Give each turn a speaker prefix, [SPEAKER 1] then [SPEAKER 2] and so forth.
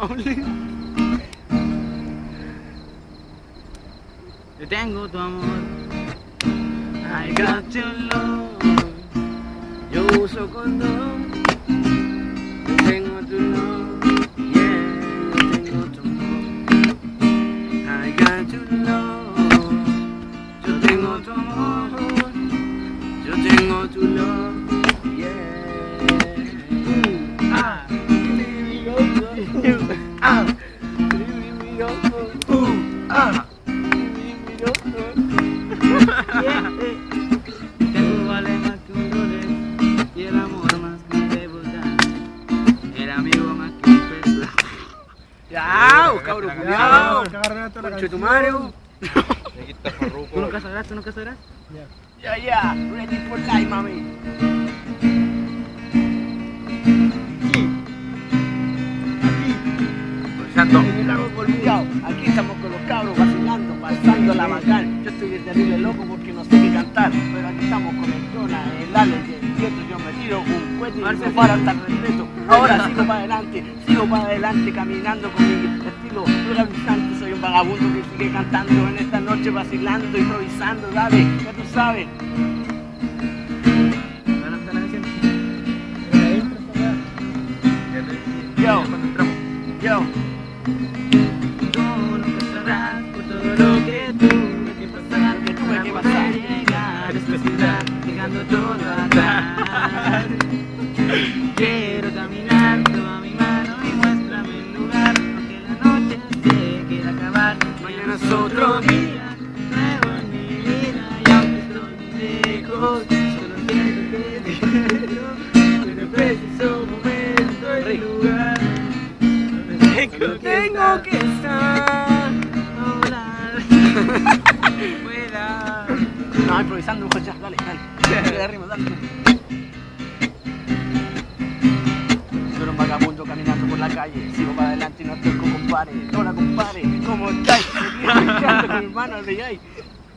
[SPEAKER 1] Yo tengo tu amor. I got your love. Yo uso condón. Yo tengo tu love. Yeah, yo tengo tu amor. I got your love. Yo tengo tu amor. Yo tengo tu love. Yeah. Tengo vale más que un dólar y el amor más que un devotar, el amigo más que un peso. Ya, cabrón, cuidado, conche tu madre. ¿Tú nunca sabrás? ¿Tú nunca sabrás? Ya, ready for life, mami. Aquí estamos con los cabros vacilando, pasando la bacán. Yo estoy terrible loco porque no sé qué cantar, pero aquí estamos con el Jonah, el Ale y el Tieto. Yo me tiro un cohete y me para hasta el respeto. Ahora sigo para adelante, caminando con mi estilo realizante. Soy un vagabundo que sigue cantando en esta noche, vacilando, improvisando, dale, ya tú sabes. Yo. Tú nunca sabrás por todo lo que tuve que pasar para llegar a esta ciudad, dejando todo atrás. Quiero caminar, toma mi mano y muéstrame el lugar, porque la noche se quiere acabar. Mañana es otro día nuevo en mi vida y aunque estoy lejos, solo siento que te quiero en el preciso momento y lugar. Tengo que estar volar. Fuera. No, improvisando, ya, dale. Dale arriba, dale. Soy un vagabundo caminando por la calle. Sigo para adelante y no estoy con compadre. Hola, compadre, ¿cómo estáis? Me con mi hermano, ¿veis?